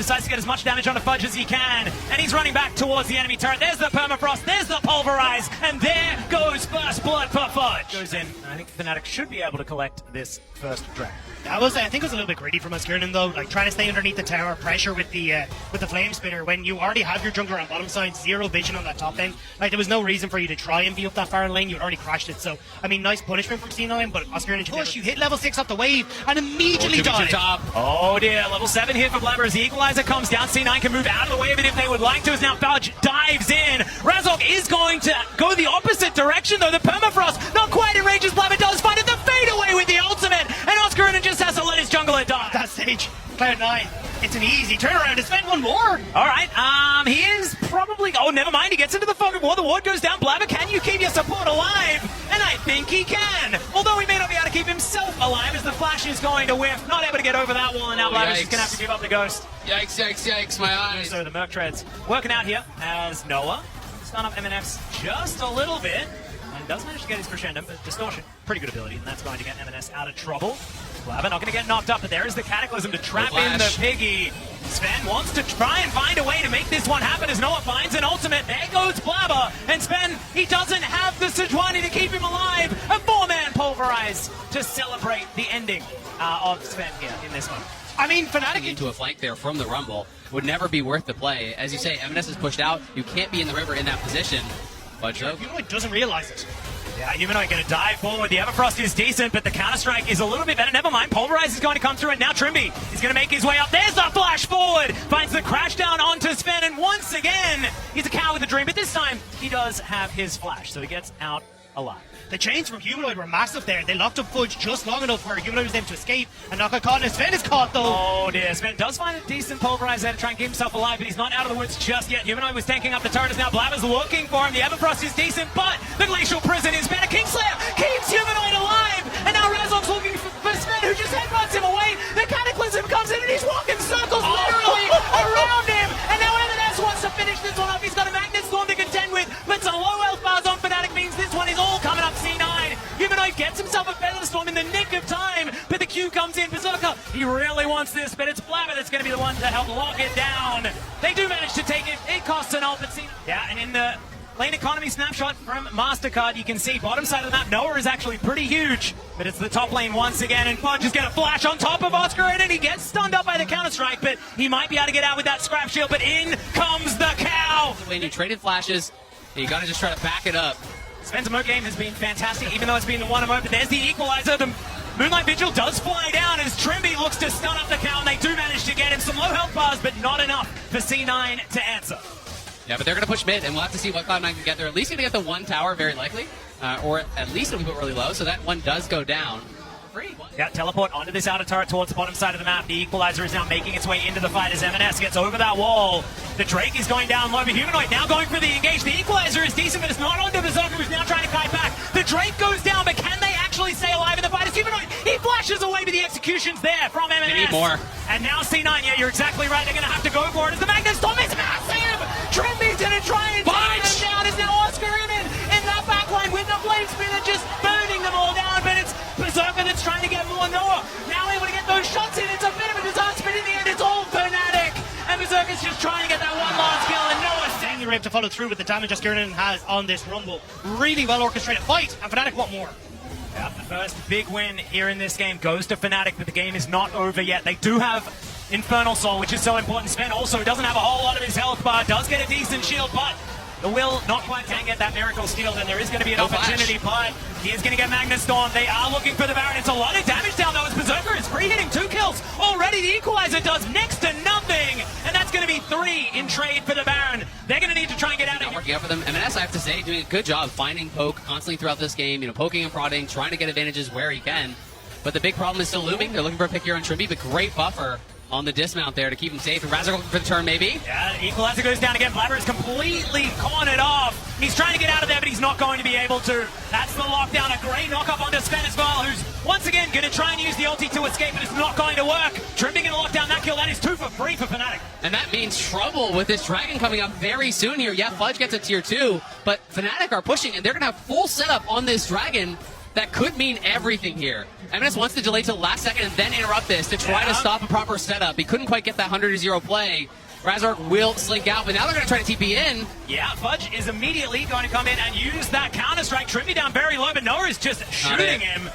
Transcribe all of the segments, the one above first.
decides to get as much damage onto Fudge as he can, and he's running back towards the enemy turret. There's the permafrost, there's the pulverize, and there goes first blood for Fudge. Goes in. I think Fnatic should be able to collect this first dragon. I think it was a little bit greedy from Masculine though, like trying to stay underneath the tower, pressure with the flame spitter when you already have your jungler on bottom side, zero vision on that top lane. Like there was no reason for you to try and be up that far in lane. You already crashed it. So I mean, nice punishment from C9, but Masculine push. You hit level 6 off the wave and immediately die. Oh dear, level 7 here for Blabber as the equalizer comes down. C9 can move out of the way of it if they would like to. As now Fudge dives in. Razork is going to go the opposite direction though. The permafrost not quite in range as Blabber does find it. The fade away with the ultimate, and Oscar just has to let his jungler die. At that stage, Cloud9, it's an easy turnaround to spend one more. Alright, he is probably... Oh, never mind, he gets into the fog of war. The ward goes down. Blabber, can you keep your support alive? And I think he can. Although he may not be able to keep himself alive as the flash is going to whiff. Not able to get over that wall, and now Blabber's just going to have to give up the ghost. Yikes, yikes, yikes, my eyes. So the Merc Treads working out here as Noah stun up M&S just a little bit. And does manage to get his crescendo, but Distortion, pretty good ability, and that's going to get M&S out of trouble. Blabber not going to get knocked up, but there is the Cataclysm to trap in the Piggy. Sven wants to try and find a way to make this one happen as Noah finds an ultimate. There goes Blabber, and Sven, he doesn't have the Sejuani to keep him alive. A 4-man pulverize to celebrate the ending of Sven here in this one. I mean, Fnatic into a flank there from the Rumble would never be worth the play. As you say, M&S is pushed out. You can't be in the river in that position. But Humanoid doesn't realize it. Yeah, Humanoid going to dive forward. The Everfrost is decent, but the Counter-Strike is a little bit better. Never mind, Pulverize is going to come through, and now Trimby is going to make his way up. There's the flash forward! Finds the crash down onto Sven, and once again, he's a cow with a dream, but this time, he does have his flash, so he gets out alive. The chains from Humanoid were massive there. They locked up Fudge just long enough for Humanoid was able to escape and not get caught. And Sven is caught though. Oh dear, Sven does find a decent pulverize there to try and keep himself alive, but he's not out of the woods just yet. Humanoid was tanking up the turret, now Blabber's looking for him. The Everfrost is decent, but the Glacial Prison is better. Kingslayer keeps Humanoid alive, and now Razork's looking for Sven, who just headbutts him away. The Cataclysm comes in and he's walking circles literally around him, and now M&S wants to finish this one up. He's got a Magnet Storm to contend with, but some low health bars on Fnatic means this one is all coming up C9. Humanoid gets himself a Feather Storm in the nick of time, but the Q comes in. Berserker, he really wants this, but it's Blabber that's going to be the one to help lock it down. They do manage to take it. It costs an ult, but C9. Yeah, and in the lane economy snapshot from MasterCard, you can see bottom side of the map, Noah is actually pretty huge, but it's the top lane once again, and Fudge is going to flash on top of Oscar, and he gets stunned up by the Counter-Strike, but he might be able to get out with that scrap shield, but in comes the cow! When you traded flashes, you got to just try to back it up. Sven's emote game has been fantastic, even though it's been the one emote, but there's the equalizer. The Moonlight Vigil does fly down as Trimby looks to stun up the cow, and they do manage to get him some low health bars, but not enough for C9 to answer. Yeah, but they're going to push mid, and we'll have to see what Cloud9 can get. They're at least going to get the one tower, very likely, or at least it'll be put really low, so that one does go down. Free. Yeah, teleport onto this outer turret towards the bottom side of the map. The equalizer is now making its way into the fight as M&S gets over that wall. The Drake is going down low, but Humanoid now going for the engage. The equalizer is decent, but it's not onto Berserker, who's now trying to kite back. The Drake goes down, but can they actually stay alive in the fight? As Humanoid, he flashes away, but the execution's there from M&S. They need more. And now C9, yeah, you're exactly right. They're going to have to go for it as the Magnet Storm is massive. Trimby's going to try and take them down. Is now Oscar in that backline with the Flame Spinner just burning them all down, but it's Berserker that's trying to get more. Noah now able to get those shots in. It's a bit of a disaster, but in the end it's all Fnatic. And Berserker's just trying to get that one last kill, and Noah's saying you're able to follow through with the damage Oscarinen has on this Rumble. Really well orchestrated fight, and Fnatic want more. Yeah, the first big win here in this game goes to Fnatic, but the game is not over yet. They do have Infernal Soul, which is so important. Sven also doesn't have a whole lot of his health bar, does get a decent shield, but the Will not quite can get that Miracle Steal, and there is going to be an opportunity, but he is going to get Magnet Storm. They are looking for the Baron. It's a lot of damage down though as Berserker is free hitting 2 kills. Already the Equalizer does next to nothing, and that's going to be 3 in trade for the Baron. They're going to need to try and get out of here. Working out for them. M&S, I have to say, doing a good job finding poke constantly throughout this game, poking and prodding, trying to get advantages where he can. But the big problem is still looming. They're looking for a pick here on Trimby, but great buffer on the dismount there to keep him safe. And Razork looking for the turn, maybe. Yeah, the equalizer goes down again. Blabber is completely cornered off. He's trying to get out of there, but he's not going to be able to. That's the lockdown. A great knock-up onto Sven as well, who's once again going to try and use the ulti to escape, but it's not going to work. Trimby going to lock down that kill. That is 2 for free for Fnatic. And that means trouble with this dragon coming up very soon here. Yeah, Fudge gets a tier 2, but Fnatic are pushing, and they're going to have full setup on this dragon. that could mean everything here. FNC wants to delay till the last second and then interrupt this to try to stop a proper setup. He couldn't quite get that 100-0 play. Razork will slink out, but now they're going to try to TP in. Yeah, Fudge is immediately going to come in and use that counter-strike. Trippy down very low, but Noah is just shooting him.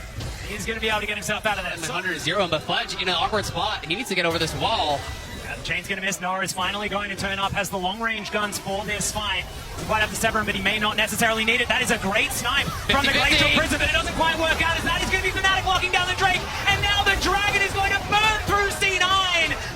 He's going to be able to get himself out of this. 100-0, but Fudge in an awkward spot. He needs to get over this wall. Yeah, the chain's going to miss. Noah is finally going to turn up, has the long-range guns for this fight. He might have to sever him, but he may not necessarily need it. That is a great snipe from the Glacial Prison, but it doesn't quite work out as that is going to be Fnatic locking down the Drake, and now the Dragon is going to burn through C9.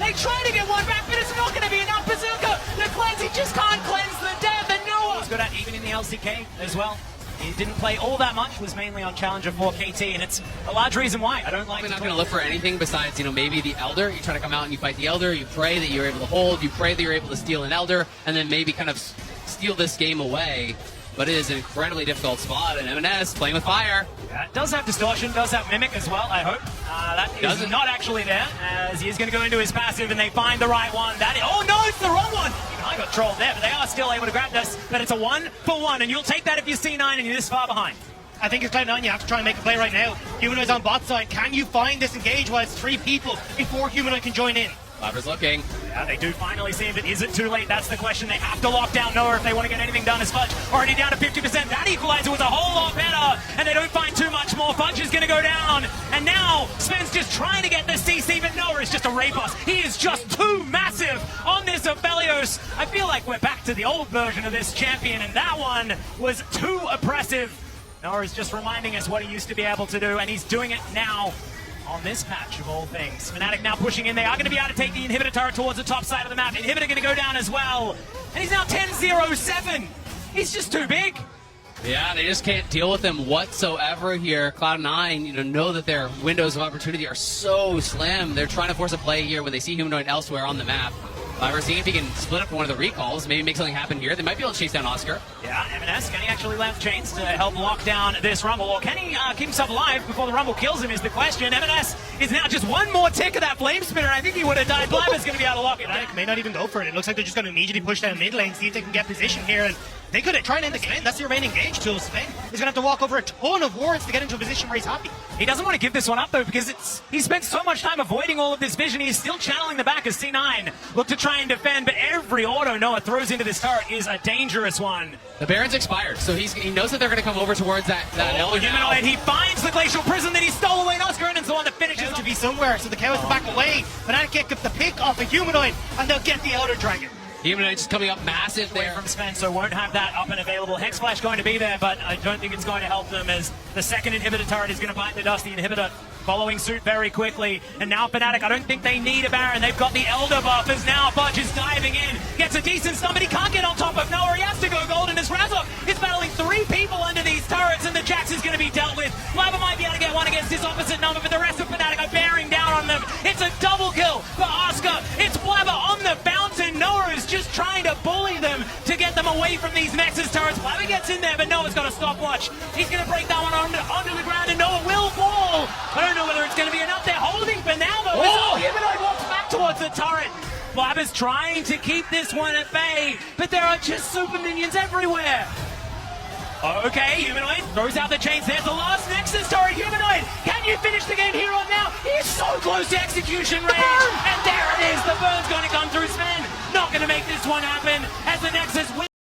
They try to get one back, but it's not going to be enough. Bazooka, the cleanse, he just can't cleanse the death, and Noah was good at even in the LCK as well. He didn't play all that much, was mainly on Challenger for KT, and it's a large reason why. I don't like Probably not going to look for anything besides, maybe the Elder. You try to come out and you fight the Elder, you pray that you're able to hold, you pray that you're able to steal an Elder, and then maybe kind of steal this game away. But it is an incredibly difficult spot, and FNC playing with fire. Yeah, it does have Distortion, does have Mimic as well, I hope. That is not actually there, as he's going to go into his passive, and they find the right one. Oh no, it's the wrong one! I got trolled there, but they are still able to grab this. But it's a 1-for-1, and you'll take that if you're C9 and you're this far behind. I think it's Cloud9, you have to try and make a play right now. Humanoid's on bot side. Can you find this engage while it's 3 people before Humanoid can join in? Blaber's looking. Yeah, they do finally see him, but is it too late? That's the question. They have to lock down Noah if they want to get anything done as Fudge. Already down to 50%. That equalizer was a whole lot better, and they don't find too much more. Fudge is going to go down, and now Sven's just trying to get the CC, but Noah is just a rape boss. He is just too massive on this Aphelios. I feel like we're back to the old version of this champion, and that one was too oppressive. Noah is just reminding us what he used to be able to do, and he's doing it now on this patch of all things. Fnatic now pushing in. They are going to be able to take the inhibitor turret towards the top side of the map. Inhibitor going to go down as well. And he's now 10-0-7. He's just too big. Yeah, they just can't deal with him whatsoever here. Cloud9, know that their windows of opportunity are so slim. They're trying to force a play here when they see Humanoid elsewhere on the map. We're seeing if he can split up one of the recalls, maybe make something happen here. They might be able to chase down Oscar. Yeah, FNC, can he actually land chains to help lock down this Rumble? Or can he keep himself alive before the Rumble kills him is the question. FNC is now just one more tick of that Flame Spinner. I think he would have died. Blaber's going to be able to lock it. Fnatic may not even go for it. It looks like they're just going to immediately push down mid lane, see if they can get position here. And they could try and end the game. That's the remaining engage tool. Sven is going to have to walk over a ton of wards to get into a position where he's happy. He doesn't want to give this one up, though, because he spent so much time avoiding all of this vision. He's still channeling the back as C9 look to try and defend, but every auto Noah throws into this turret is a dangerous one. The Baron's expired, so he knows that they're going to come over towards that Elder now. Humanoid, he finds the Glacial Prison that he stole away. Oscar and the one that finishes to be somewhere, so the cow has to back away. Fnatic kick up the pick off a Humanoid, and they'll get the Elder Dragon. Humanoid just coming up massive there from Sven, so won't have that up and available. Hex Flash going to be there, but I don't think it's going to help them as the second inhibitor turret is going to bite the dust. The inhibitor following suit very quickly, and now Fnatic, I don't think they need a Baron. They've got the Elder buff as now Fudge is diving in, gets a decent stun, but he can't get on top of Noah. He has to go golden as Razork is battling 3 people under these turrets, and the Jax is going to be dealt with. Blaber might be able to get one against his opposite number, but the rest of Fnatic are bearing down on them. It's a double kill for Oscar. It's Blaber on the fountain. Noah is just trying to bully them to get them away from these Nexus turrets. Blaber gets in there, but Noah's got a stopwatch. He's going to break that one onto the ground, and Noah will fall. I don't know whether it's going to be enough. They're holding for now, though. Humanoid walks back towards the turret. Blaber's trying to keep this one at bay, but there are just super minions everywhere. Okay, Humanoid throws out the chains. There's the last Nexus turret. Humanoid, can you finish the game here or now? He's so close to execution range. And there it is. The burn's going to come through Sven. Not going to make this one happen as the Nexus will